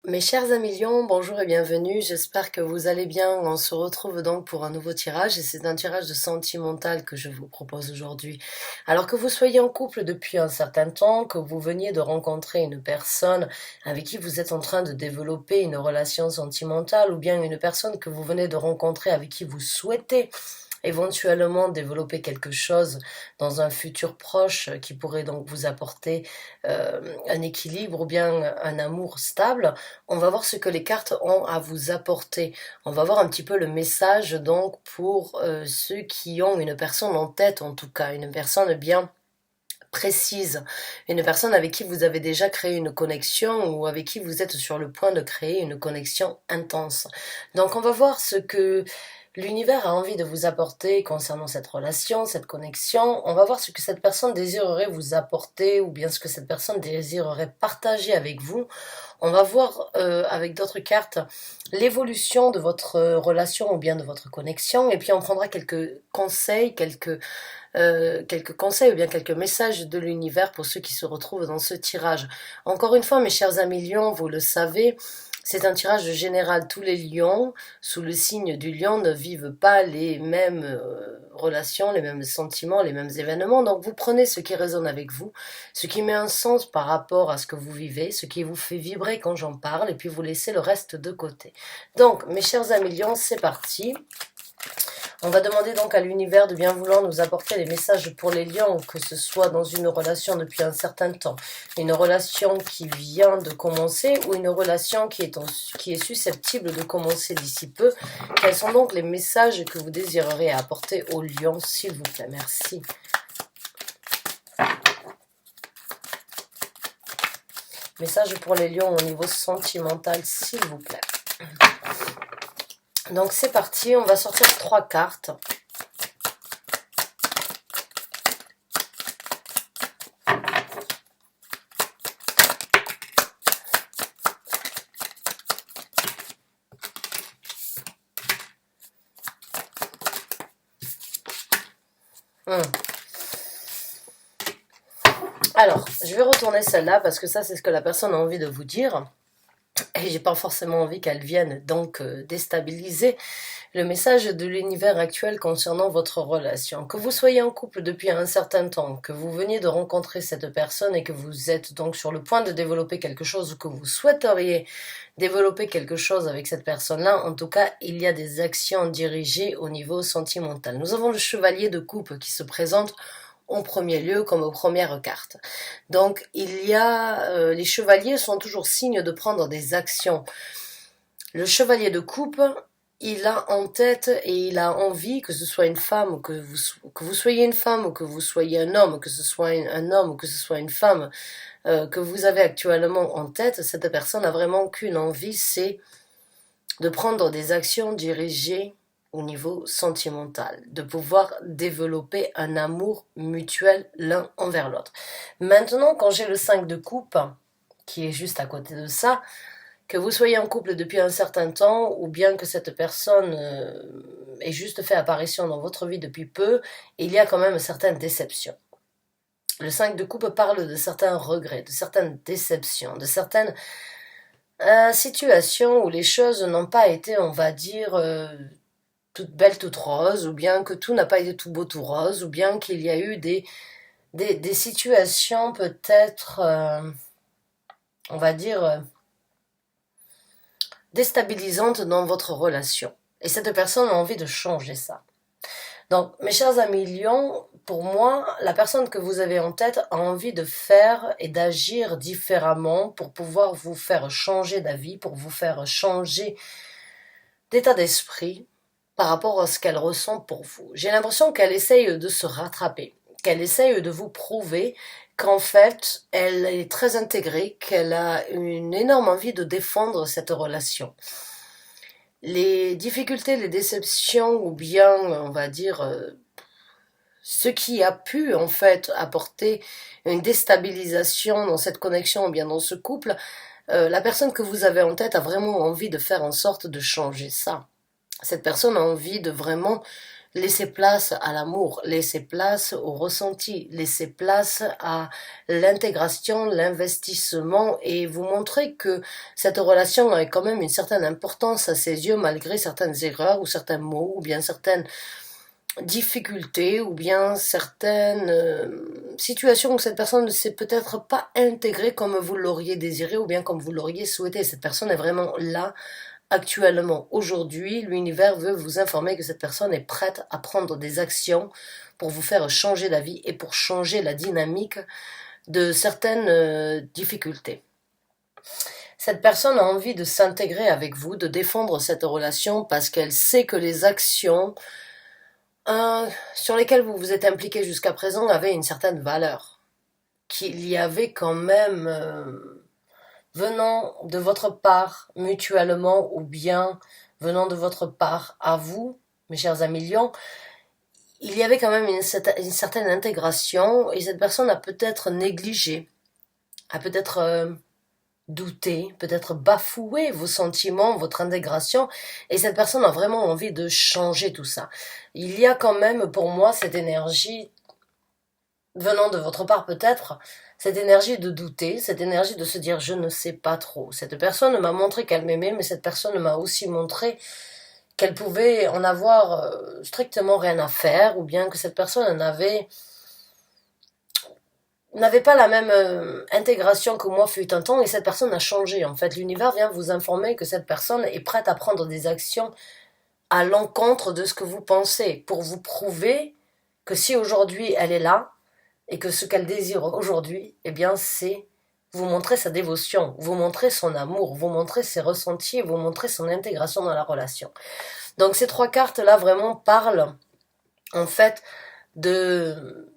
Mes chers amis lions, bonjour et bienvenue, j'espère que vous allez bien. On se retrouve donc pour un nouveau tirage et c'est un tirage de sentimental que je vous propose aujourd'hui. Alors que vous soyez en couple depuis un certain temps, que vous veniez de rencontrer une personne avec qui vous êtes en train de développer une relation sentimentale ou bien une personne que vous venez de rencontrer avec qui vous souhaitez éventuellement développer quelque chose dans un futur proche qui pourrait donc vous apporter un équilibre ou bien un amour stable, on va voir ce que les cartes ont à vous apporter. On va voir un petit peu le message donc pour ceux qui ont une personne en tête, en tout cas, une personne bien précise, une personne avec qui vous avez déjà créé une connexion ou avec qui vous êtes sur le point de créer une connexion intense. Donc on va voir ce que l'univers a envie de vous apporter concernant cette relation, cette connexion. On va voir ce que cette personne désirerait vous apporter ou bien ce que cette personne désirerait partager avec vous. On va voir avec d'autres cartes l'évolution de votre relation ou bien de votre connexion et puis on prendra quelques conseils, quelques conseils ou bien quelques messages de l'univers pour ceux qui se retrouvent dans ce tirage. Encore une fois, mes chers amis lions, vous le savez, c'est un tirage général. Tous les lions, sous le signe du lion, ne vivent pas les mêmes relations, les mêmes sentiments, les mêmes événements. Donc vous prenez ce qui résonne avec vous, ce qui met un sens par rapport à ce que vous vivez, ce qui vous fait vibrer quand j'en parle, et puis vous laissez le reste de côté. Donc, mes chers amis lions, c'est parti. On va demander donc à l'univers de bien vouloir nous apporter les messages pour les lions, que ce soit dans une relation depuis un certain temps, une relation qui vient de commencer ou une relation qui est susceptible de commencer d'ici peu. Quels sont donc les messages que vous désirerez apporter aux lions, s'il vous plaît? Merci. Message pour les lions au niveau sentimental, s'il vous plaît. Donc c'est parti, on va sortir 3 cartes. Alors, je vais retourner celle-là parce que ça c'est ce que la personne a envie de vous dire. Et j'ai pas forcément envie qu'elle vienne donc déstabiliser le message de l'univers actuel concernant votre relation. Que vous soyez en couple depuis un certain temps, que vous veniez de rencontrer cette personne et que vous êtes donc sur le point de développer quelque chose ou que vous souhaiteriez développer quelque chose avec cette personne-là, en tout cas, il y a des actions dirigées au niveau sentimental. Nous avons le chevalier de coupe qui se présente en premier lieu comme aux premières cartes. Donc il y a les chevaliers sont toujours signes de prendre des actions. Le chevalier de coupe, il a en tête et il a envie, que ce soit une femme ou que vous soyez une femme ou que vous soyez un homme, que ce soit un homme ou que ce soit une femme que vous avez actuellement en tête, cette personne a vraiment qu'une envie, c'est de prendre des actions dirigées au niveau sentimental, de pouvoir développer un amour mutuel l'un envers l'autre. Maintenant, quand j'ai le 5 de coupe, qui est juste à côté de ça, que vous soyez en couple depuis un certain temps, ou bien que cette personne ait juste fait apparition dans votre vie depuis peu, il y a quand même certaines déceptions. Le 5 de coupe parle de certains regrets, de certaines déceptions, de certaines situations où les choses n'ont pas été, on va dire, toute belle, toute rose, ou bien que tout n'a pas été tout beau, tout rose, ou bien qu'il y a eu des situations peut-être, on va dire, déstabilisantes dans votre relation. Et cette personne a envie de changer ça. Donc, mes chers amis lions, pour moi, la personne que vous avez en tête a envie de faire et d'agir différemment pour pouvoir vous faire changer d'avis, pour vous faire changer d'état d'esprit, par rapport à ce qu'elle ressent pour vous. J'ai l'impression qu'elle essaye de se rattraper, qu'elle essaye de vous prouver qu'en fait, elle est très intégrée, qu'elle a une énorme envie de défendre cette relation. Les difficultés, les déceptions, ou bien, on va dire, ce qui a pu, en fait, apporter une déstabilisation dans cette connexion, ou bien dans ce couple, la personne que vous avez en tête a vraiment envie de faire en sorte de changer ça. Cette personne a envie de vraiment Laissez place à l'amour, laissez place au ressenti, laissez place à l'intégration, l'investissement et vous montrer que cette relation a quand même une certaine importance à ses yeux malgré certaines erreurs ou certains mots ou bien certaines difficultés ou bien certaines situations où cette personne ne s'est peut-être pas intégrée comme vous l'auriez désiré ou bien comme vous l'auriez souhaité. Cette personne est vraiment là actuellement. Aujourd'hui, l'univers veut vous informer que cette personne est prête à prendre des actions pour vous faire changer d'avis et pour changer la dynamique de certaines difficultés. Cette personne a envie de s'intégrer avec vous, de défendre cette relation parce qu'elle sait que les actions sur lesquelles vous vous êtes impliqué jusqu'à présent avaient une certaine valeur. Qu'il y avait quand même, venant de votre part mutuellement ou bien venant de votre part à vous, mes chers amis lions, il y avait quand même une certaine intégration et cette personne a peut-être négligé, a peut-être douté, peut-être bafoué vos sentiments, votre intégration, et cette personne a vraiment envie de changer tout ça. Il y a quand même pour moi cette énergie venant de votre part peut-être, cette énergie de douter, cette énergie de se dire je ne sais pas trop. Cette personne m'a montré qu'elle m'aimait, mais cette personne m'a aussi montré qu'elle pouvait en avoir strictement rien à faire, ou bien que cette personne n'avait pas la même intégration que moi fut un temps, et cette personne a changé. En fait, l'univers vient vous informer que cette personne est prête à prendre des actions à l'encontre de ce que vous pensez, pour vous prouver que si aujourd'hui elle est là, et que ce qu'elle désire aujourd'hui, eh bien, c'est vous montrer sa dévotion, vous montrer son amour, vous montrer ses ressentis, vous montrer son intégration dans la relation. Donc ces trois cartes-là vraiment parlent, en fait, de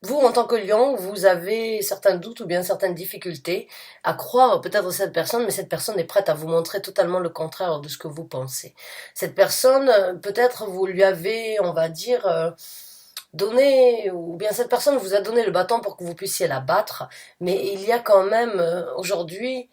vous, en tant que lion, vous avez certains doutes ou bien certaines difficultés à croire peut-être cette personne, mais cette personne est prête à vous montrer totalement le contraire de ce que vous pensez. Cette personne, peut-être vous lui avez, on va dire, donné, ou bien cette personne vous a donné le bâton pour que vous puissiez la battre, mais il y a quand même aujourd'hui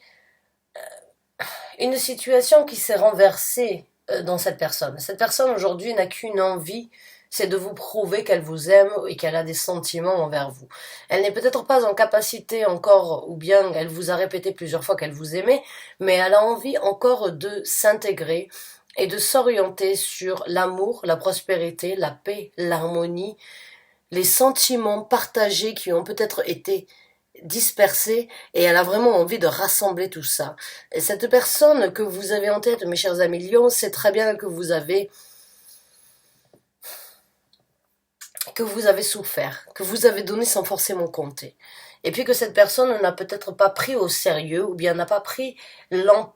une situation qui s'est renversée dans cette personne. Cette personne aujourd'hui n'a qu'une envie, c'est de vous prouver qu'elle vous aime et qu'elle a des sentiments envers vous. Elle n'est peut-être pas en capacité encore, ou bien elle vous a répété plusieurs fois qu'elle vous aimait, mais elle a envie encore de s'intégrer et de s'orienter sur l'amour, la prospérité, la paix, l'harmonie, les sentiments partagés qui ont peut-être été dispersés et elle a vraiment envie de rassembler tout ça. Et cette personne que vous avez en tête, mes chers amis lions, sait très bien que vous avez souffert, que vous avez donné sans forcément compter. Et puis que cette personne n'a peut-être pas pris au sérieux ou bien n'a pas pris l'ampleur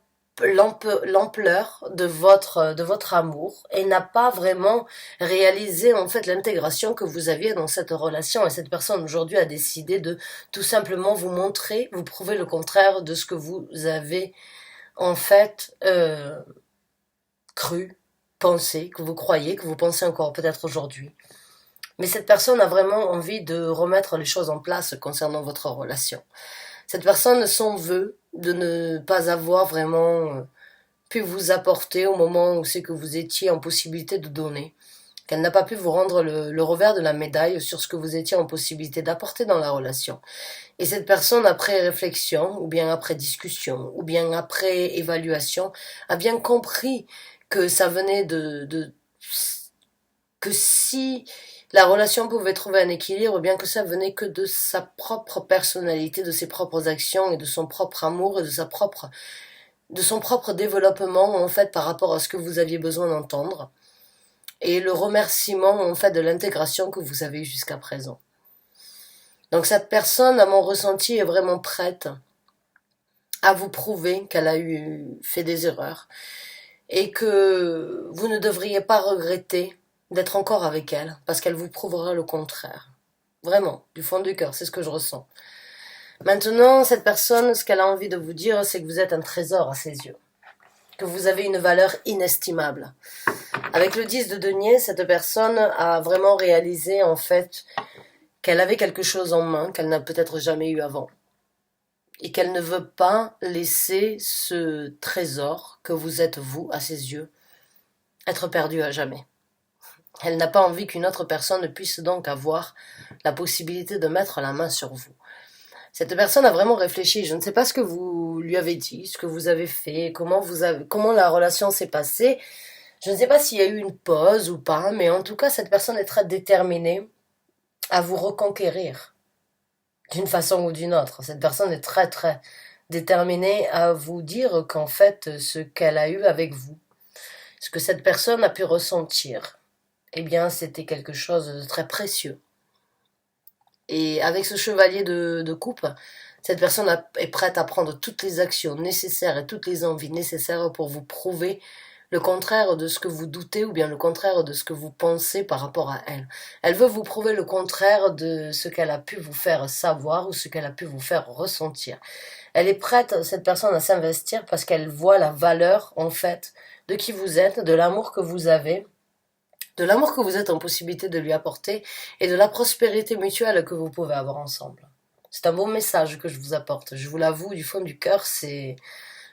de votre amour et n'a pas vraiment réalisé en fait l'intégration que vous aviez dans cette relation. Et cette personne aujourd'hui a décidé de tout simplement vous montrer, vous prouver le contraire de ce que vous avez en fait cru, pensé, que vous croyez, que vous pensez encore peut-être aujourd'hui. Mais cette personne a vraiment envie de remettre les choses en place concernant votre relation. Cette personne s'en veut de ne pas avoir vraiment pu vous apporter au moment où c'est que vous étiez en possibilité de donner. Qu'elle n'a pas pu vous rendre le revers de la médaille sur ce que vous étiez en possibilité d'apporter dans la relation. Et cette personne, après réflexion, ou bien après discussion, ou bien après évaluation, a bien compris que ça venait que si la relation pouvait trouver un équilibre, bien que ça venait que de sa propre personnalité, de ses propres actions et de son propre amour et de son propre développement, en fait, par rapport à ce que vous aviez besoin d'entendre. Et le remerciement, en fait, de l'intégration que vous avez eue jusqu'à présent. Donc cette personne, à mon ressenti, est vraiment prête à vous prouver qu'elle a fait des erreurs et que vous ne devriez pas regretter d'être encore avec elle, parce qu'elle vous prouvera le contraire. Vraiment, du fond du cœur, c'est ce que je ressens. Maintenant, cette personne, ce qu'elle a envie de vous dire, c'est que vous êtes un trésor à ses yeux, que vous avez une valeur inestimable. Avec le 10 de denier, cette personne a vraiment réalisé, en fait, qu'elle avait quelque chose en main qu'elle n'a peut-être jamais eu avant. Et qu'elle ne veut pas laisser ce trésor que vous êtes vous à ses yeux être perdue à jamais. Elle n'a pas envie qu'une autre personne puisse donc avoir la possibilité de mettre la main sur vous. Cette personne a vraiment réfléchi. Je ne sais pas ce que vous lui avez dit, ce que vous avez fait, comment la relation s'est passée. Je ne sais pas s'il y a eu une pause ou pas, mais en tout cas, cette personne est très déterminée à vous reconquérir d'une façon ou d'une autre. Cette personne est très très déterminée à vous dire qu'en fait, ce qu'elle a eu avec vous, ce que cette personne a pu ressentir, eh bien, c'était quelque chose de très précieux. Et avec ce chevalier de coupe, cette personne est prête à prendre toutes les actions nécessaires et toutes les envies nécessaires pour vous prouver le contraire de ce que vous doutez ou bien le contraire de ce que vous pensez par rapport à elle. Elle veut vous prouver le contraire de ce qu'elle a pu vous faire savoir ou ce qu'elle a pu vous faire ressentir. Elle est prête, cette personne, à s'investir parce qu'elle voit la valeur, en fait, de qui vous êtes, de l'amour que vous avez, de l'amour que vous êtes en possibilité de lui apporter et de la prospérité mutuelle que vous pouvez avoir ensemble. C'est un beau message que je vous apporte. Je vous l'avoue, du fond du cœur,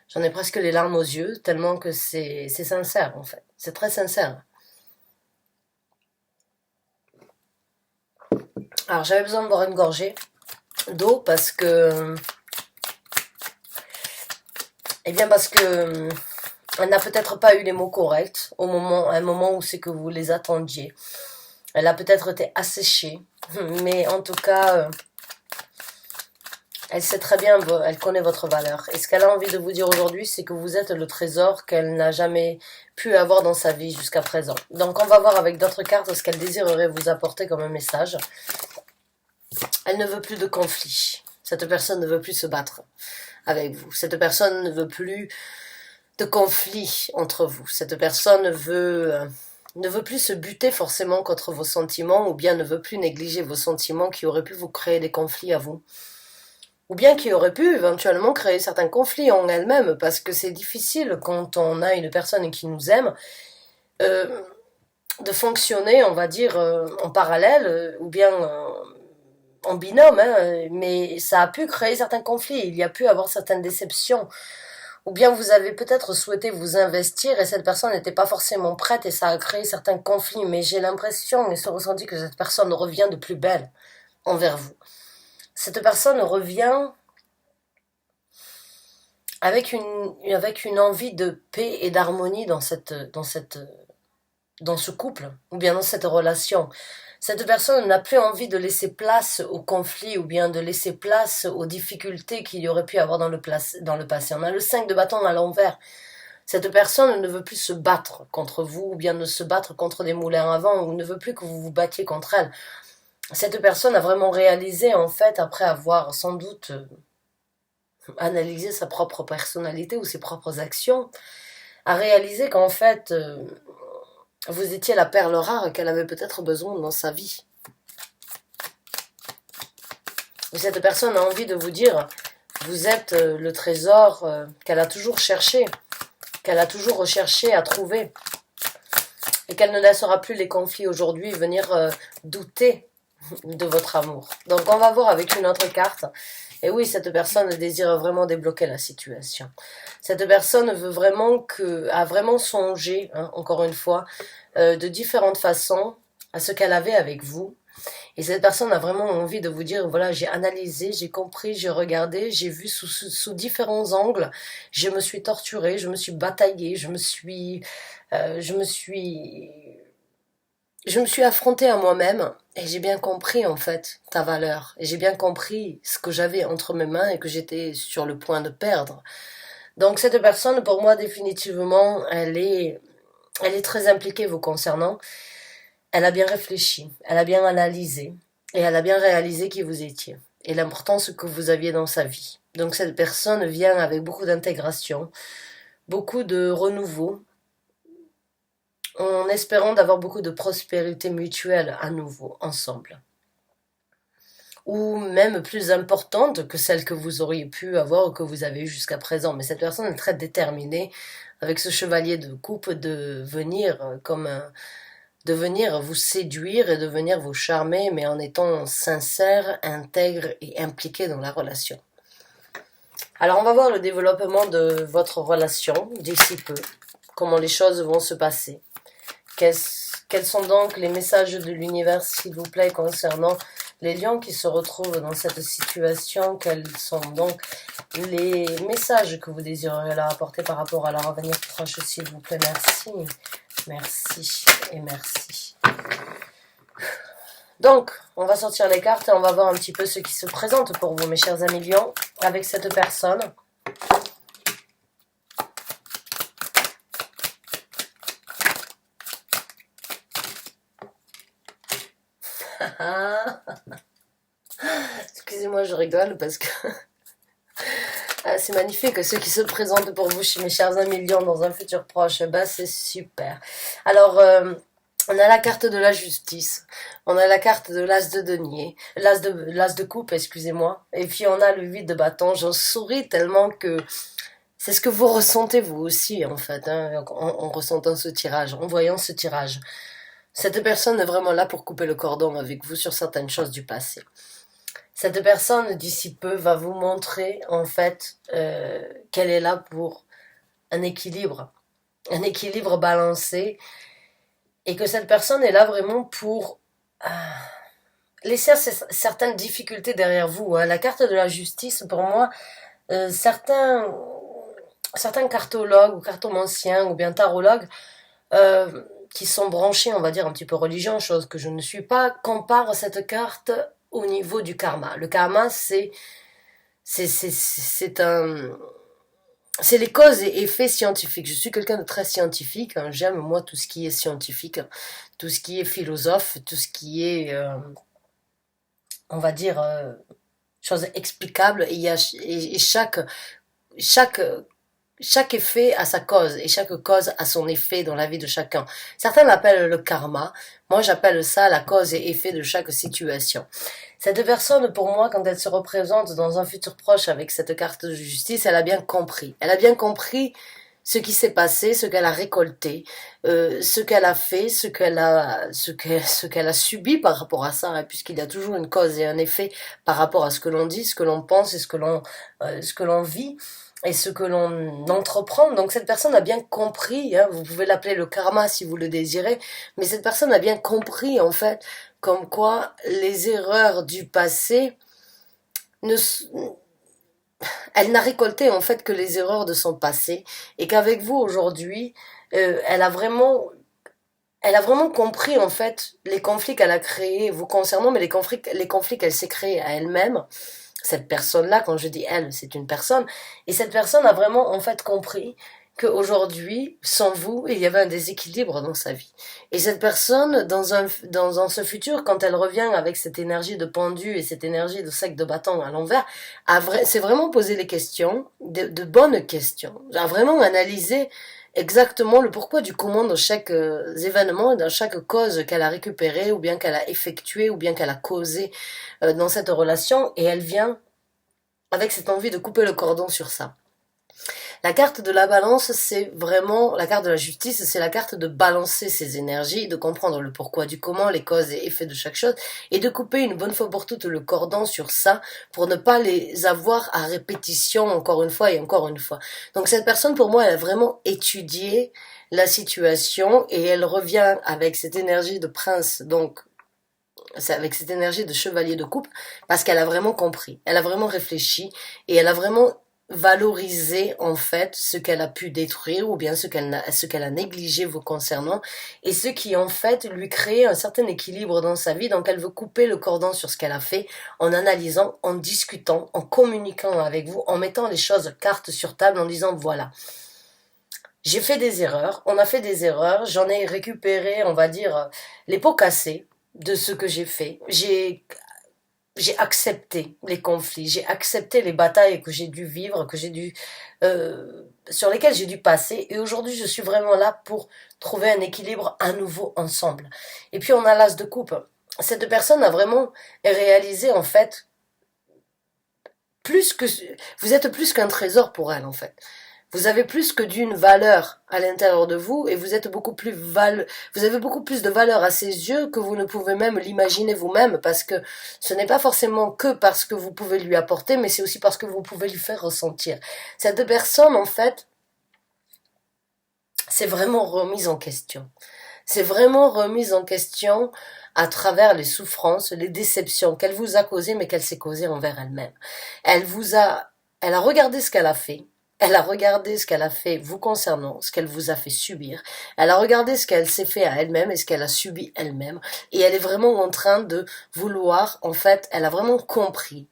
j'en ai presque les larmes aux yeux, tellement que c'est sincère, en fait. C'est très sincère. Alors, j'avais besoin de boire une gorgée d'eau parce que... Eh bien, parce que... Elle n'a peut-être pas eu les mots corrects à un moment où c'est que vous les attendiez. Elle a peut-être été asséchée, mais en tout cas, elle sait très bien, elle connaît votre valeur. Et ce qu'elle a envie de vous dire aujourd'hui, c'est que vous êtes le trésor qu'elle n'a jamais pu avoir dans sa vie jusqu'à présent. Donc on va voir avec d'autres cartes ce qu'elle désirerait vous apporter comme un message. Elle ne veut plus de conflit. Cette personne ne veut plus se battre avec vous. Cette personne ne veut plus de conflit entre vous. Cette personne ne veut plus se buter forcément contre vos sentiments ou bien ne veut plus négliger vos sentiments qui auraient pu vous créer des conflits à vous. Ou bien qui aurait pu éventuellement créer certains conflits en elle-même, parce que c'est difficile quand on a une personne qui nous aime de fonctionner, on va dire, en parallèle, ou bien en binôme, hein, mais ça a pu créer certains conflits, il y a pu avoir certaines déceptions, ou bien vous avez peut-être souhaité vous investir et cette personne n'était pas forcément prête et ça a créé certains conflits, mais j'ai l'impression et ce ressenti que cette personne revient de plus belle envers vous. Cette personne revient avec une envie de paix et d'harmonie dans ce couple, ou bien dans cette relation. Cette personne n'a plus envie de laisser place au conflit, ou bien de laisser place aux difficultés qu'il y aurait pu avoir dans le passé. On a le 5 de bâton à l'envers. Cette personne ne veut plus se battre contre vous, ou bien ne se battre contre des moulins à vent, ou ne veut plus que vous vous battiez contre elle. Cette personne a vraiment réalisé, en fait, après avoir sans doute analysé sa propre personnalité ou ses propres actions, a réalisé qu'en fait, vous étiez la perle rare qu'elle avait peut-être besoin dans sa vie. Et cette personne a envie de vous dire, vous êtes le trésor qu'elle a toujours cherché, qu'elle a toujours recherché à trouver, et qu'elle ne laissera plus les conflits aujourd'hui venir douter de votre amour. Donc on va voir avec une autre carte. Et oui, cette personne désire vraiment débloquer la situation. Cette personne a vraiment songé, hein, encore une fois, de différentes façons à ce qu'elle avait avec vous. Et cette personne a vraiment envie de vous dire, voilà, j'ai analysé, j'ai compris, j'ai regardé, j'ai vu sous différents angles, je me suis torturée, je me suis bataillée, je me suis affrontée à moi-même et j'ai bien compris en fait ta valeur. Et j'ai bien compris ce que j'avais entre mes mains et que j'étais sur le point de perdre. Donc cette personne, pour moi, définitivement, elle est très impliquée vous concernant. Elle a bien réfléchi, elle a bien analysé et elle a bien réalisé qui vous étiez et l'importance que vous aviez dans sa vie. Donc cette personne vient avec beaucoup d'intégration, beaucoup de renouveau, en espérant d'avoir beaucoup de prospérité mutuelle à nouveau, ensemble. Ou même plus importante que celle que vous auriez pu avoir ou que vous avez eue jusqu'à présent. Mais cette personne est très déterminée, avec ce chevalier de coupe, de venir vous séduire et de venir vous charmer, mais en étant sincère, intègre et impliqué dans la relation. Alors on va voir le développement de votre relation d'ici peu, comment les choses vont se passer. Quels sont donc les messages de l'univers, s'il vous plaît, concernant les lions qui se retrouvent dans cette situation? Quels sont donc les messages que vous désirez leur apporter par rapport à leur avenir proche, s'il vous plaît? Merci, merci et merci. Donc, on va sortir les cartes et on va voir un petit peu ce qui se présente pour vous, mes chers amis lions, avec cette personne. Excusez-moi, je rigole parce que c'est magnifique. Ceux qui se présentent pour vous, mes chers amis lions, dans un futur proche, bah c'est super. Alors, on a la carte de la justice, on a la carte de l'as de denier, l'as de coupe, excusez-moi, et puis on a le 8 de bâton. J'en souris tellement que c'est ce que vous ressentez vous aussi, en fait, hein, en ressentant ce tirage, en voyant ce tirage. Cette personne est vraiment là pour couper le cordon avec vous sur certaines choses du passé. Cette personne, d'ici peu, va vous montrer, en fait, qu'elle est là pour un équilibre balancé, et que cette personne est là vraiment pour laisser certaines difficultés derrière vous. Hein. La carte de la justice, pour moi, certains cartologues ou cartomanciens ou bien tarologues qui sont branchés, on va dire, un petit peu religion, chose que je ne suis pas, comparent cette carte au niveau du karma. Le karma, c'est les causes et effets scientifiques. Je suis quelqu'un de très scientifique. Hein. J'aime, moi, tout ce qui est scientifique, tout ce qui est philosophe, tout ce qui est, on va dire, chose explicable. Et chaque effet a sa cause et chaque cause a son effet dans la vie de chacun. Certains l'appellent le karma. Moi, j'appelle ça la cause et effet de chaque situation. Cette personne, pour moi, quand elle se représente dans un futur proche avec cette carte de justice, elle a bien compris. Elle a bien compris ce qui s'est passé, ce qu'elle a récolté, ce qu'elle a fait, ce qu'elle a subi par rapport à ça, hein, puisqu'il y a toujours une cause et un effet par rapport à ce que l'on dit, ce que l'on pense et ce que l'on vit et ce que l'on entreprend. Donc cette personne a bien compris, hein, vous pouvez l'appeler le karma si vous le désirez, mais cette personne a bien compris en fait comme quoi les erreurs du passé elle n'a récolté en fait que les erreurs de son passé et qu'avec vous aujourd'hui, elle a vraiment compris en fait les conflits qu'elle a créés vous concernant, mais les conflits qu'elle s'est créés à elle-même. Cette personne-là, quand je dis elle, c'est une personne, et cette personne a vraiment en fait compris qu'aujourd'hui, sans vous, il y avait un déséquilibre dans sa vie. Et cette personne, dans ce futur, quand elle revient avec cette énergie de pendu et cette énergie de sac de bâton à l'envers, s'est vraiment posé les questions, de bonnes questions, a vraiment analysé exactement le pourquoi du comment de chaque événement et dans chaque cause qu'elle a récupéré ou bien qu'elle a effectué ou bien qu'elle a causé dans cette relation, et elle vient avec cette envie de couper le cordon sur ça. La carte de la balance, c'est vraiment, la carte de la justice, c'est la carte de balancer ses énergies, de comprendre le pourquoi du comment, les causes et effets de chaque chose, et de couper une bonne fois pour toutes le cordon sur ça, pour ne pas les avoir à répétition encore une fois et encore une fois. Donc cette personne, pour moi, elle a vraiment étudié la situation, et elle revient avec cette énergie de prince, donc c'est avec cette énergie de chevalier de coupe, parce qu'elle a vraiment compris, elle a vraiment réfléchi, et elle a vraiment valorisé en fait ce qu'elle a pu détruire ou bien ce qu'elle a négligé vous concernant, et ce qui en fait lui crée un certain équilibre dans sa vie. Donc elle veut couper le cordon sur ce qu'elle a fait en analysant, en discutant, en communiquant avec vous, en mettant les choses cartes sur table, en disant voilà, j'ai fait des erreurs, on a fait des erreurs, j'en ai récupéré, on va dire, les pots cassés de ce que j'ai fait. J'ai accepté les conflits, j'ai accepté les batailles que j'ai dû vivre, sur lesquelles j'ai dû passer, et aujourd'hui je suis vraiment là pour trouver un équilibre à nouveau ensemble. Et puis on a l'as de coupe. Cette personne a vraiment réalisé en fait vous êtes plus qu'un trésor pour elle en fait. Vous avez plus que d'une valeur à l'intérieur de vous, et vous avez beaucoup plus de valeur à ses yeux que vous ne pouvez même l'imaginer vous-même, parce que ce n'est pas forcément que parce que vous pouvez lui apporter, mais c'est aussi parce que vous pouvez lui faire ressentir. Cette personne, en fait, s'est vraiment remise en question. C'est vraiment remise en question à travers les souffrances, les déceptions qu'elle vous a causées, mais qu'elle s'est causée envers elle-même. Elle vous a, elle a regardé ce qu'elle a fait. Elle a regardé ce qu'elle a fait vous concernant, ce qu'elle vous a fait subir. Elle a regardé ce qu'elle s'est fait à elle-même et ce qu'elle a subi elle-même. Et elle est vraiment en train de vouloir, en fait, elle a vraiment compris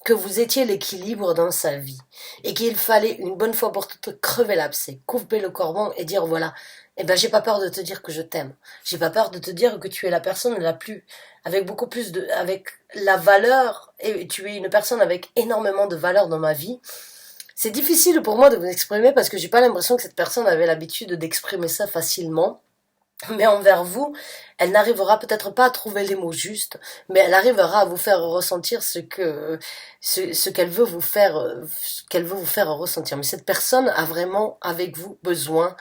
que vous étiez l'équilibre dans sa vie et qu'il fallait une bonne fois pour toutes crever l'abcès, couper le cordon et dire voilà, eh ben j'ai pas peur de te dire que je t'aime. J'ai pas peur de te dire que tu es la personne la plus avec beaucoup plus de avec la valeur et tu es une personne avec énormément de valeur dans ma vie. C'est difficile pour moi de vous exprimer parce que j'ai pas l'impression que cette personne avait l'habitude d'exprimer ça facilement. Mais envers vous, elle n'arrivera peut-être pas à trouver les mots justes, mais elle arrivera à vous faire ressentir ce qu'elle veut vous faire, ce qu'elle veut vous faire ressentir. Mais cette personne a vraiment, avec vous, besoin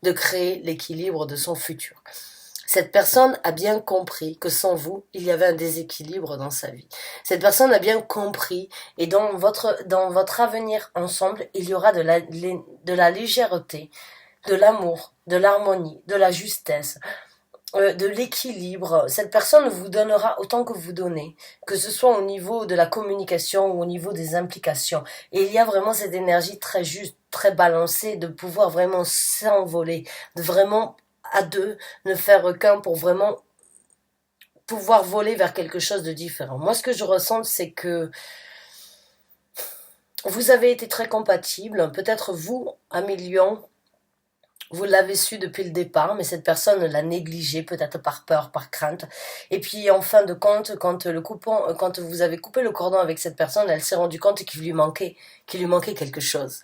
de créer l'équilibre de son futur. Cette personne a bien compris que sans vous, il y avait un déséquilibre dans sa vie. Cette personne a bien compris et dans votre avenir ensemble, il y aura de la légèreté, de l'amour, de l'harmonie, de la justesse, de l'équilibre. Cette personne vous donnera autant que vous donnez, que ce soit au niveau de la communication ou au niveau des implications. Et il y a vraiment cette énergie très juste, très balancée, de pouvoir vraiment s'envoler, de vraiment à deux ne faire qu'un pour vraiment pouvoir voler vers quelque chose de différent. Moi, ce que je ressens, c'est que vous avez été très compatibles. Peut-être vous, à million, vous l'avez su depuis le départ, mais cette personne l'a négligé, peut-être par peur, par crainte. Et puis, en fin de compte, quand vous avez coupé le cordon avec cette personne, elle s'est rendue compte qu'il lui manquait quelque chose.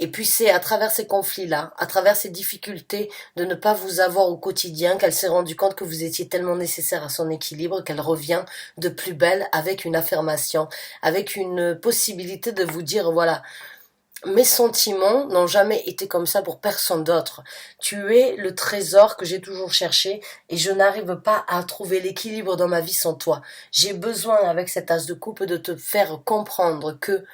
Et puis c'est à travers ces conflits-là, à travers ces difficultés de ne pas vous avoir au quotidien, qu'elle s'est rendue compte que vous étiez tellement nécessaire à son équilibre qu'elle revient de plus belle avec une affirmation, avec une possibilité de vous dire, voilà, mes sentiments n'ont jamais été comme ça pour personne d'autre. Tu es le trésor que j'ai toujours cherché et je n'arrive pas à trouver l'équilibre dans ma vie sans toi. J'ai besoin, avec cet as de coupe, de te faire comprendre que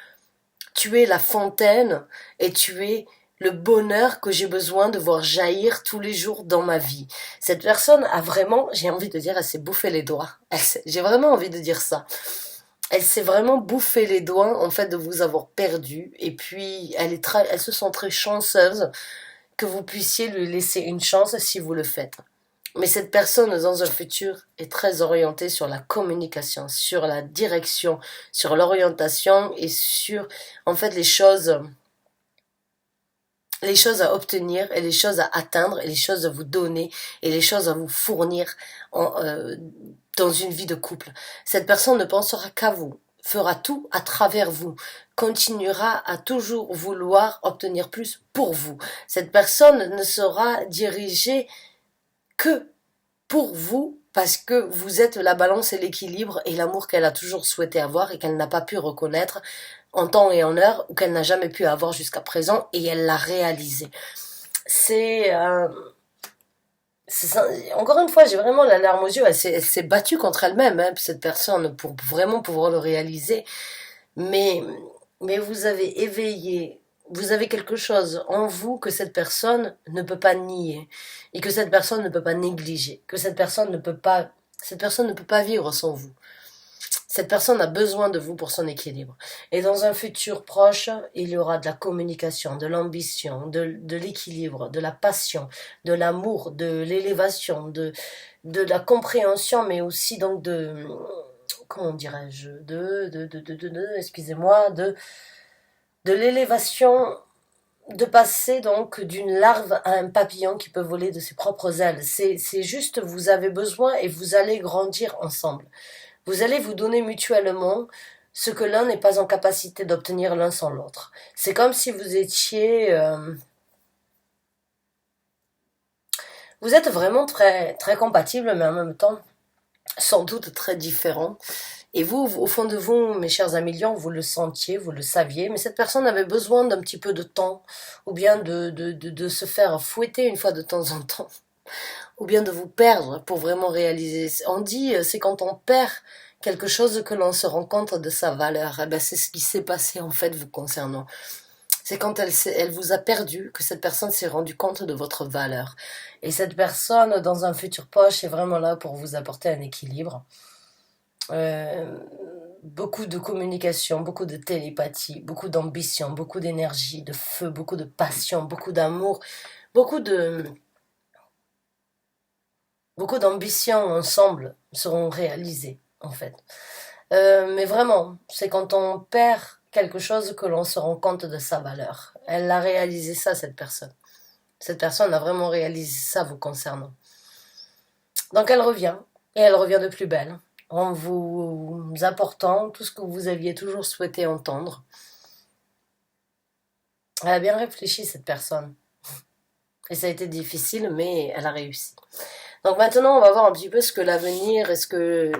tu es la fontaine et tu es le bonheur que j'ai besoin de voir jaillir tous les jours dans ma vie. Cette personne a vraiment, j'ai envie de dire, elle s'est bouffé les doigts. J'ai vraiment envie de dire ça. Elle s'est vraiment bouffé les doigts, en fait, de vous avoir perdu. Et puis, elle se sent très chanceuse que vous puissiez lui laisser une chance si vous le faites. Mais cette personne, dans un futur, est très orientée sur la communication, sur la direction, sur l'orientation et sur, en fait, les choses à obtenir et les choses à atteindre et les choses à vous donner et les choses à vous fournir dans une vie de couple. Cette personne ne pensera qu'à vous, fera tout à travers vous, continuera à toujours vouloir obtenir plus pour vous. Cette personne ne sera dirigée que pour vous parce que vous êtes la balance et l'équilibre et l'amour qu'elle a toujours souhaité avoir et qu'elle n'a pas pu reconnaître en temps et en heure ou qu'elle n'a jamais pu avoir jusqu'à présent et elle l'a réalisé. C'est encore une fois, j'ai vraiment la larme aux yeux. Elle s'est battue contre elle-même, hein, cette personne, pour vraiment pouvoir le réaliser. Mais, mais vous avez éveillé, vous avez quelque chose en vous que cette personne ne peut pas nier et que cette personne ne peut pas négliger, que cette personne ne peut pas vivre sans vous. Cette personne a besoin de vous pour son équilibre. Et dans un futur proche, il y aura de la communication, de l'ambition, de l'équilibre, de la passion, de l'amour, de l'élévation, de la compréhension, mais aussi donc comment dirais-je, excusez-moi, de l'élévation, de passer donc d'une larve à un papillon qui peut voler de ses propres ailes. C'est juste, vous avez besoin et vous allez grandir ensemble. Vous allez vous donner mutuellement ce que l'un n'est pas en capacité d'obtenir l'un sans l'autre. C'est comme si vous étiez... vous êtes vraiment très, très compatibles, mais en même temps, sans doute très différents. Et vous, au fond de vous, mes chers amis lions, vous le sentiez, vous le saviez, mais cette personne avait besoin d'un petit peu de temps, ou bien de se faire fouetter une fois de temps en temps, ou bien de vous perdre pour vraiment réaliser. On dit, c'est quand on perd quelque chose que l'on se rend compte de sa valeur. Eh ben, c'est ce qui s'est passé en fait vous concernant. C'est quand elle vous a perdu que cette personne s'est rendue compte de votre valeur. Et cette personne, dans un futur proche, est vraiment là pour vous apporter un équilibre. Euh, Beaucoup de communication, beaucoup de télépathie, beaucoup d'ambition, beaucoup d'énergie, de feu, beaucoup de passion, beaucoup d'amour, beaucoup de beaucoup d'ambitions ensemble seront réalisées en fait. Mais vraiment, c'est quand on perd quelque chose que l'on se rend compte de sa valeur. Elle a réalisé ça, cette personne. Cette personne a vraiment réalisé ça vous concernant. Donc elle revient, et elle revient de plus belle, en vous apportant tout ce que vous aviez toujours souhaité entendre. Elle a bien réfléchi, cette personne. Et ça a été difficile, mais elle a réussi. Donc maintenant, on va voir un petit peu ce que l'avenir et ce que,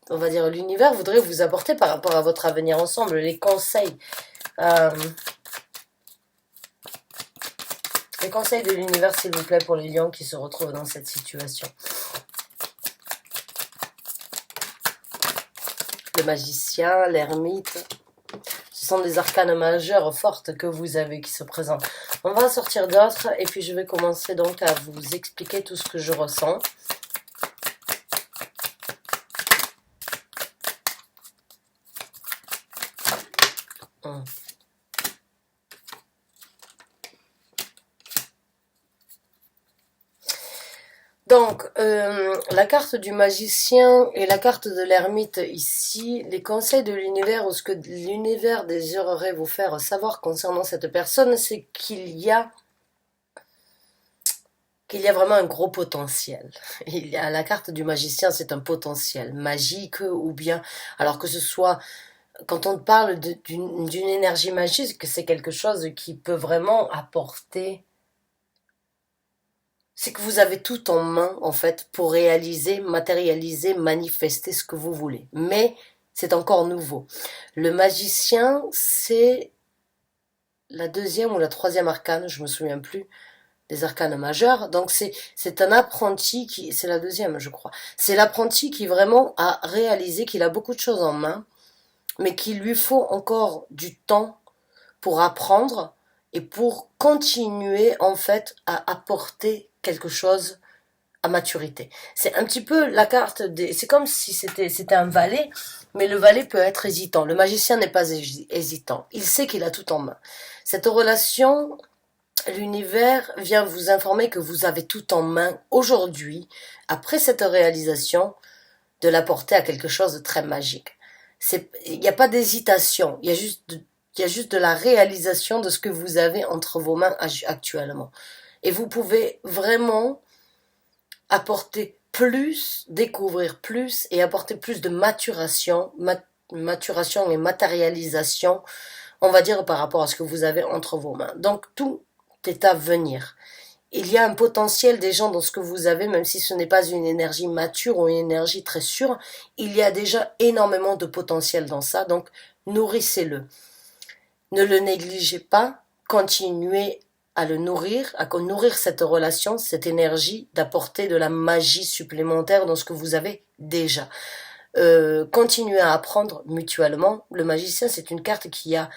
on va dire, l'univers voudrait vous apporter par rapport à votre avenir ensemble, les conseils. Euh, les conseils de l'univers, s'il vous plaît, pour les lions qui se retrouvent dans cette situation. Le magicien, l'ermite. Ce sont des arcanes majeures fortes que vous avez qui se présentent. On va sortir d'autres et puis je vais commencer donc à vous expliquer tout ce que je ressens. Donc, la carte du magicien et la carte de l'ermite ici, les conseils de l'univers ou ce que l'univers désirerait vous faire savoir concernant cette personne, c'est qu'il y a vraiment un gros potentiel. Il y a la carte du magicien, c'est un potentiel magique ou bien, alors que ce soit, quand on parle d'une énergie magique, c'est quelque chose qui peut vraiment apporter. C'est que vous avez tout en main, en fait, pour réaliser, matérialiser, manifester ce que vous voulez. Mais c'est encore nouveau. Le magicien, c'est la deuxième ou la troisième arcane, je me souviens plus, des arcanes majeures. Donc c'est un apprenti qui, c'est la deuxième, je crois. C'est l'apprenti qui vraiment a réalisé qu'il a beaucoup de choses en main, mais qu'il lui faut encore du temps pour apprendre et pour continuer, en fait, à apporter quelque chose à maturité. C'est un petit peu la carte des... C'est comme si c'était un valet, mais le valet peut être hésitant. Le magicien n'est pas hésitant. Il sait qu'il a tout en main. Cette relation, l'univers vient vous informer que vous avez tout en main aujourd'hui, après cette réalisation, de l'apporter à quelque chose de très magique. Il n'y a pas d'hésitation, il y a juste de la réalisation de ce que vous avez entre vos mains actuellement. Et vous pouvez vraiment apporter plus, découvrir plus et apporter plus de maturation et matérialisation, on va dire, par rapport à ce que vous avez entre vos mains. Donc tout est à venir. Il y a un potentiel des gens dans ce que vous avez, même si ce n'est pas une énergie mature ou une énergie très sûre, il y a déjà énormément de potentiel dans ça, donc nourrissez-le. Ne le négligez pas, continuez à le nourrir, à nourrir cette relation, cette énergie, d'apporter de la magie supplémentaire dans ce que vous avez déjà. Continuez à apprendre mutuellement. Le magicien, c'est une carte qui a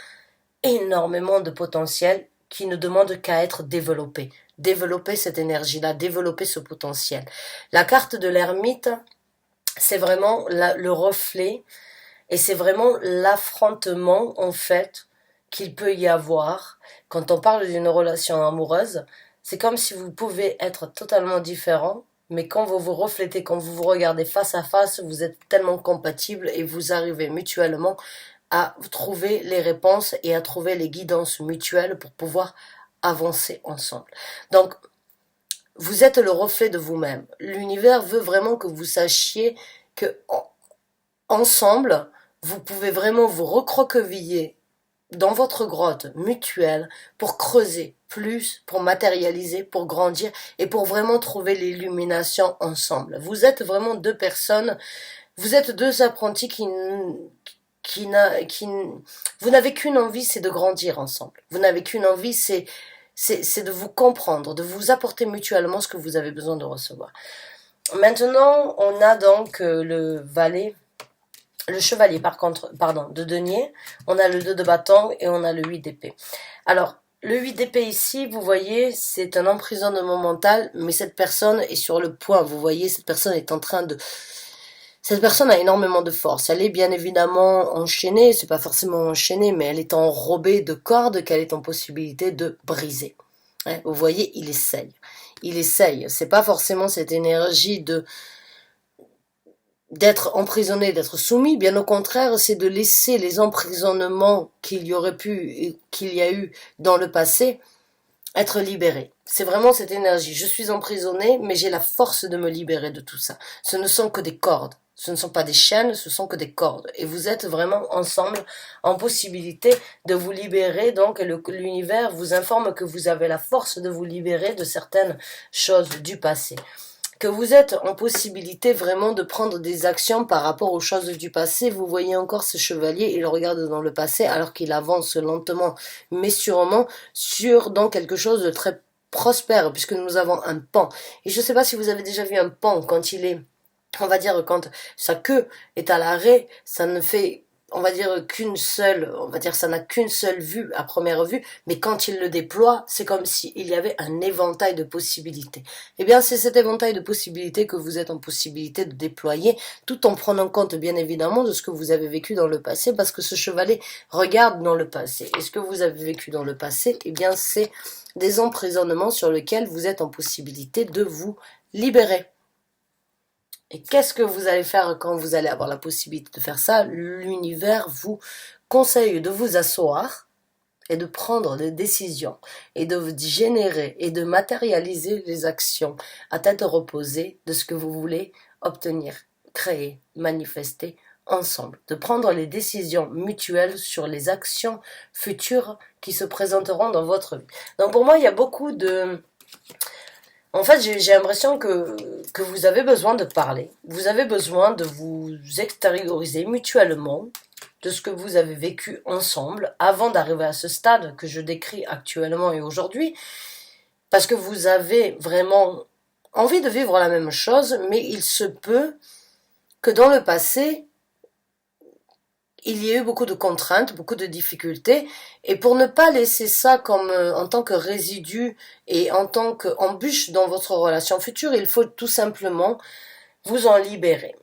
énormément de potentiel, qui ne demande qu'à être développée. Développer cette énergie-là, développer ce potentiel. La carte de l'ermite, c'est vraiment le reflet et c'est vraiment l'affrontement, en fait, qu'il peut y avoir quand on parle d'une relation amoureuse. C'est comme si vous pouvez être totalement différents, mais quand vous vous reflétez, quand vous vous regardez face à face, vous êtes tellement compatibles et vous arrivez mutuellement à trouver les réponses et à trouver les guidances mutuelles pour pouvoir avancer ensemble. Donc, vous êtes le reflet de vous-même. L'univers veut vraiment que vous sachiez que ensemble, vous pouvez vraiment vous recroqueviller dans votre grotte mutuelle pour creuser plus, pour matérialiser, pour grandir et pour vraiment trouver l'illumination ensemble. Vous êtes vraiment deux personnes, vous êtes deux apprentis vous n'avez qu'une envie, c'est de grandir ensemble. Vous n'avez qu'une envie, c'est de vous comprendre, de vous apporter mutuellement ce que vous avez besoin de recevoir. Maintenant, on a donc le valet le chevalier, par contre, pardon, de denier, on a le 2 de bâton et on a le 8 d'épée. Alors, le 8 d'épée ici, vous voyez, c'est un emprisonnement mental, mais cette personne est sur le point, vous voyez, cette personne est en train de... Cette personne a énormément de force, elle est bien évidemment enchaînée, c'est pas forcément enchaînée, mais elle est enrobée de cordes qu'elle est en possibilité de briser. Hein, vous voyez, il essaye, c'est pas forcément cette énergie de d'être emprisonné, d'être soumis, bien au contraire, c'est de laisser les emprisonnements qu'il y aurait pu et qu'il y a eu dans le passé être libérés. C'est vraiment cette énergie. Je suis emprisonné, mais j'ai la force de me libérer de tout ça. Ce ne sont que des cordes. Ce ne sont pas des chaînes, ce sont que des cordes. Et vous êtes vraiment ensemble en possibilité de vous libérer. Donc, l'univers vous informe que vous avez la force de vous libérer de certaines choses du passé, que vous êtes en possibilité vraiment de prendre des actions par rapport aux choses du passé. Vous voyez encore ce chevalier, il regarde dans le passé alors qu'il avance lentement mais sûrement sur donc quelque chose de très prospère, puisque nous avons un pan. Et je ne sais pas si vous avez déjà vu un pan quand il est, on va dire, quand sa queue est à l'arrêt, ça ne fait, on va dire, ça n'a qu'une seule vue à première vue, mais quand il le déploie, c'est comme s'il y avait un éventail de possibilités. Eh bien, c'est cet éventail de possibilités que vous êtes en possibilité de déployer, tout en prenant compte, bien évidemment, de ce que vous avez vécu dans le passé, parce que ce chevalet regarde dans le passé. Et ce que vous avez vécu dans le passé, eh bien, c'est des emprisonnements sur lesquels vous êtes en possibilité de vous libérer. Et qu'est-ce que vous allez faire quand vous allez avoir la possibilité de faire ça? L'univers vous conseille de vous asseoir et de prendre des décisions et de générer et de matérialiser les actions à tête reposée de ce que vous voulez obtenir, créer, manifester ensemble, de prendre les décisions mutuelles sur les actions futures qui se présenteront dans votre vie. Donc pour moi, il y a beaucoup de... En fait, j'ai l'impression que vous avez besoin de parler. Vous avez besoin de vous extérioriser mutuellement de ce que vous avez vécu ensemble avant d'arriver à ce stade que je décris actuellement et aujourd'hui. Parce que vous avez vraiment envie de vivre la même chose, mais il se peut que dans le passé, il y a eu beaucoup de contraintes, beaucoup de difficultés, et pour ne pas laisser ça comme en tant que résidu et en tant qu'embûche dans votre relation future, il faut tout simplement vous en libérer.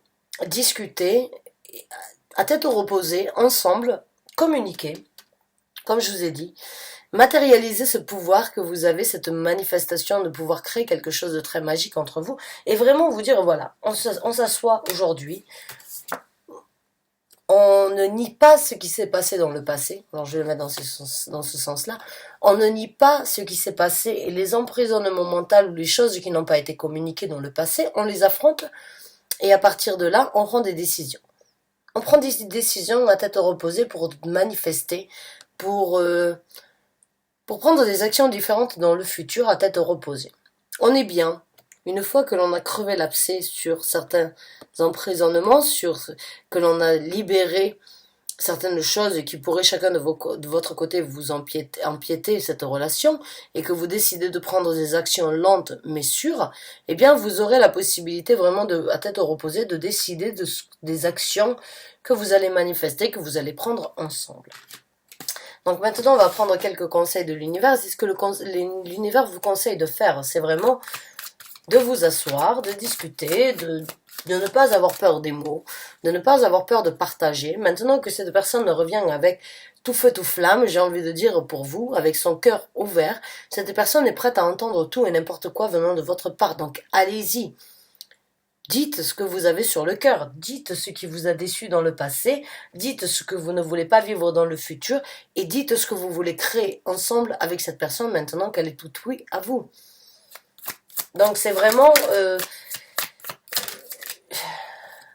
Discuter, à tête reposée, ensemble, communiquer, comme je vous ai dit, matérialiser ce pouvoir que vous avez, cette manifestation de pouvoir créer quelque chose de très magique entre vous, et vraiment vous dire, voilà, on s'assoit aujourd'hui, on ne nie pas ce qui s'est passé dans le passé, alors je vais le mettre dans ce sens-là, on ne nie pas ce qui s'est passé et les emprisonnements mentaux ou les choses qui n'ont pas été communiquées dans le passé, on les affronte et à partir de là, on prend des décisions. On prend des décisions à tête reposée pour manifester, pour prendre des actions différentes dans le futur à tête reposée. On est bien. Une fois que l'on a crevé l'abcès sur certains emprisonnements, que l'on a libéré certaines choses qui pourraient chacun de votre côté vous empiéter cette relation, et que vous décidez de prendre des actions lentes mais sûres, eh bien vous aurez la possibilité vraiment à tête reposée de décider des actions que vous allez manifester, que vous allez prendre ensemble. Donc maintenant on va prendre quelques conseils de l'univers. C'est ce que l'univers vous conseille de faire, c'est vraiment de vous asseoir, de discuter, de ne pas avoir peur des mots, de ne pas avoir peur de partager. Maintenant que cette personne revient avec tout feu, tout flamme, j'ai envie de dire pour vous, avec son cœur ouvert, cette personne est prête à entendre tout et n'importe quoi venant de votre part. Donc allez-y. Dites ce que vous avez sur le cœur, dites ce qui vous a déçu dans le passé, dites ce que vous ne voulez pas vivre dans le futur, et dites ce que vous voulez créer ensemble avec cette personne maintenant qu'elle est toute oui à vous. Donc c'est vraiment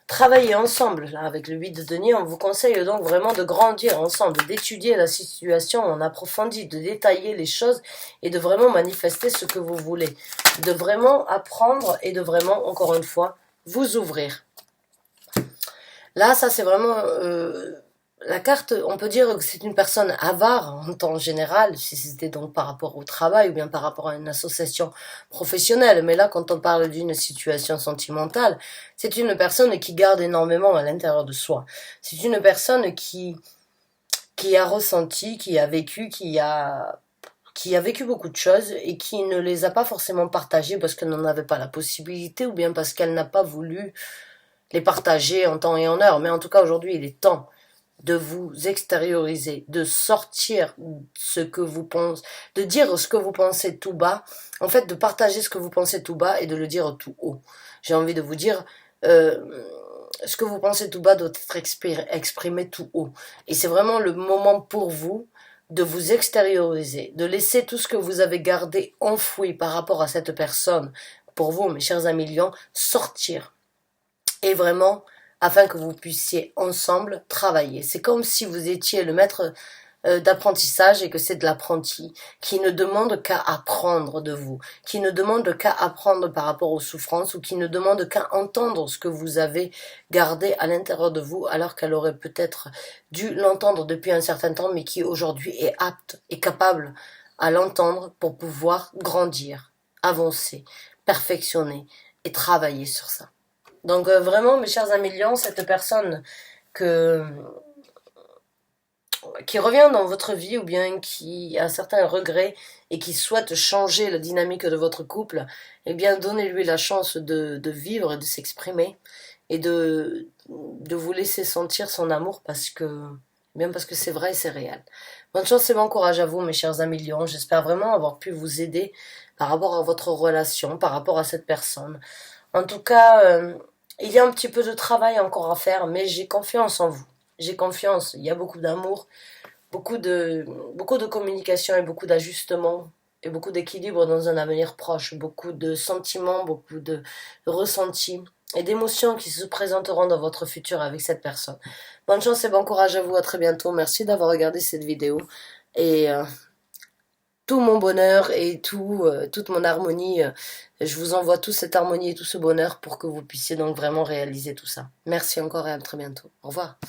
travailler ensemble. Là, avec le 8 de denier, on vous conseille donc vraiment de grandir ensemble, d'étudier la situation en approfondi, de détailler les choses et de vraiment manifester ce que vous voulez. De vraiment apprendre et de vraiment, encore une fois, vous ouvrir. Là, ça c'est vraiment La carte, on peut dire que c'est une personne avare en temps général, si c'était donc par rapport au travail ou bien par rapport à une association professionnelle. Mais là, quand on parle d'une situation sentimentale, c'est une personne qui garde énormément à l'intérieur de soi. C'est une personne qui a ressenti, qui a vécu beaucoup de choses et qui ne les a pas forcément partagées parce qu'elle n'en avait pas la possibilité ou bien parce qu'elle n'a pas voulu les partager en temps et en heure. Mais en tout cas, aujourd'hui, il est temps de vous extérioriser, de sortir ce que vous pensez, de dire ce que vous pensez tout bas, en fait de partager ce que vous pensez tout bas et de le dire tout haut. J'ai envie de vous dire, ce que vous pensez tout bas doit être exprimé tout haut. Et c'est vraiment le moment pour vous de vous extérioriser, de laisser tout ce que vous avez gardé enfoui par rapport à cette personne, pour vous, mes chers amis lions, sortir et vraiment afin que vous puissiez ensemble travailler. C'est comme si vous étiez le maître d'apprentissage et que c'est de l'apprenti qui ne demande qu'à apprendre de vous, qui ne demande qu'à apprendre par rapport aux souffrances ou qui ne demande qu'à entendre ce que vous avez gardé à l'intérieur de vous alors qu'elle aurait peut-être dû l'entendre depuis un certain temps mais qui aujourd'hui est apte et capable à l'entendre pour pouvoir grandir, avancer, perfectionner et travailler sur ça. Donc vraiment, mes chers amis lions, cette personne que, qui revient dans votre vie ou bien qui a certains regrets et qui souhaite changer la dynamique de votre couple, eh bien donnez-lui la chance de vivre et de s'exprimer et de vous laisser sentir son amour parce que c'est vrai et c'est réel. Bonne chance et bon courage à vous, mes chers amis lions. J'espère vraiment avoir pu vous aider par rapport à votre relation, par rapport à cette personne. En tout cas, il y a un petit peu de travail encore à faire, mais j'ai confiance en vous. J'ai confiance, il y a beaucoup d'amour, beaucoup de communication et beaucoup d'ajustements et beaucoup d'équilibre dans un avenir proche, beaucoup de sentiments, beaucoup de ressentis et d'émotions qui se présenteront dans votre futur avec cette personne. Bonne chance et bon courage à vous, à très bientôt. Merci d'avoir regardé cette vidéo et tout mon bonheur et toute mon harmonie. Je vous envoie toute cette harmonie et tout ce bonheur pour que vous puissiez donc vraiment réaliser tout ça. Merci encore et à très bientôt. Au revoir.